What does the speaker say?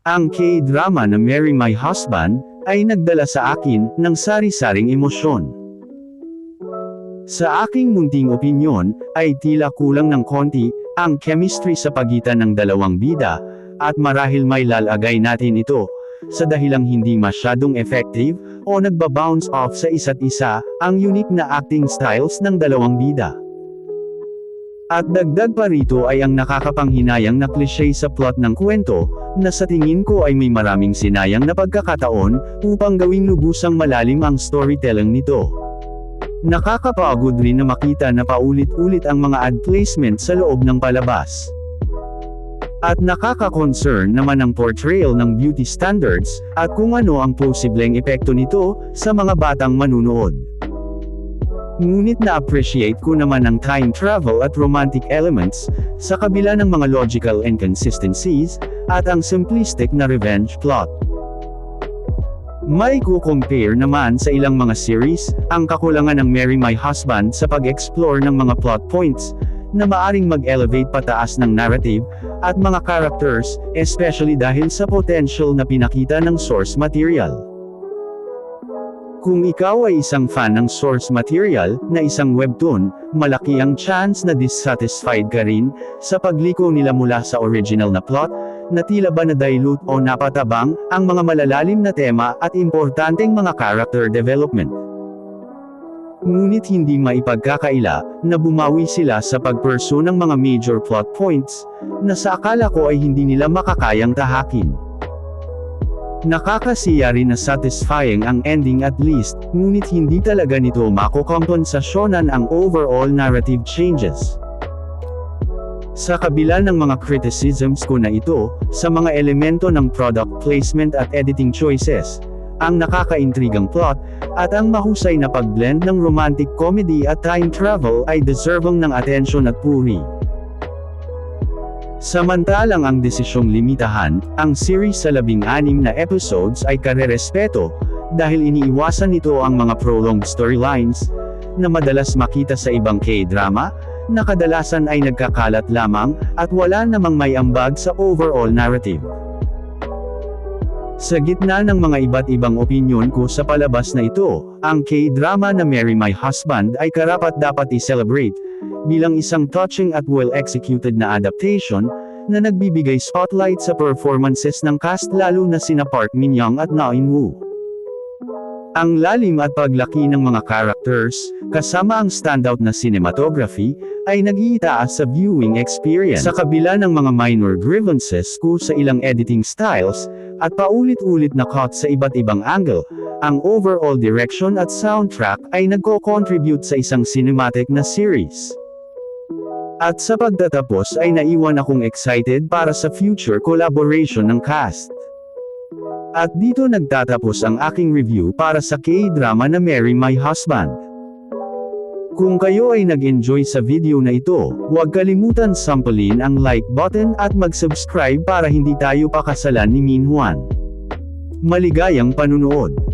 Ang K-drama na Marry My Husband ay nagdala sa akin ng sari-saring emosyon. Sa aking munting opinyon, ay tila kulang ng konti ang chemistry sa pagitan ng dalawang bida, at marahil may lalagay natin ito sa dahilang hindi masyadong effective o nagba-bounce off sa isa't isa ang unique na acting styles ng dalawang bida. At dagdag pa rito ay ang nakakapanghinayang na cliché sa plot ng kwento, na sa tingin ko ay may maraming sinayang na pagkakataon upang gawing lubusang malalim ang storytelling nito. Nakakapagod rin na makita na paulit-ulit ang mga ad placement sa loob ng palabas. At nakaka-concern naman ang portrayal ng beauty standards, at kung ano ang posibleng epekto nito sa mga batang manunood. Ngunit na-appreciate ko naman ang time travel at romantic elements, sa kabila ng mga logical inconsistencies, at ang simplistic na revenge plot. May compare naman sa ilang mga series, ang kakulangan ng Marry My Husband sa pag-explore ng mga plot points, na maaring mag-elevate pataas ng narrative, at mga characters, especially dahil sa potential na pinakita ng source material. Kung ikaw ay isang fan ng source material, na isang webtoon, malaki ang chance na dissatisfied ka rin, sa pagliko nila mula sa original na plot, na tila ba na-dilute o napatabang, ang mga malalalim na tema at importanteng mga character development. Ngunit hindi maipagkakaila, na bumawi sila sa pag-pursue ng mga major plot points, na sa akala ko ay hindi nila makakayang tahakin. Nakakasiya rin na satisfying ang ending at least, ngunit hindi talaga nito makokompensasyonan ang overall narrative changes. Sa kabila ng mga criticisms ko na ito, sa mga elemento ng product placement at editing choices, ang nakakaintrigang plot, at ang mahusay na pag-blend ng romantic comedy at time travel ay deserving ng atensyon at puri. Samantalang ang desisyong limitahan ang series sa 16 na episodes ay karerespeto, dahil iniiwasan nito ang mga prolonged storylines, na madalas makita sa ibang K-drama, na kadalasan ay nagkakalat lamang, at wala namang may ambag sa overall narrative. Sa gitna ng mga iba't ibang opinyon ko sa palabas na ito, ang K-drama na Marry My Husband ay karapat-dapat i-celebrate, bilang isang touching at well-executed na adaptation, na nagbibigay spotlight sa performances ng cast lalo na sina Park Min-young at Na In-woo. Ang lalim at paglaki ng mga characters, kasama ang standout na cinematography, ay nag-iitaas sa viewing experience. Sa kabila ng mga minor grievances ko sa ilang editing styles, at paulit-ulit na cuts sa iba't ibang angle, ang overall direction at soundtrack ay nagko-contribute sa isang cinematic na series. At sa pagtatapos ay naiwan akong excited para sa future collaboration ng cast. At dito nagtatapos ang aking review para sa K-drama na Marry My Husband. Kung kayo ay nag-enjoy sa video na ito, huwag kalimutan sampalin ang like button at mag-subscribe para hindi tayo pakasalan ni Min Hwan. Maligayang panunood!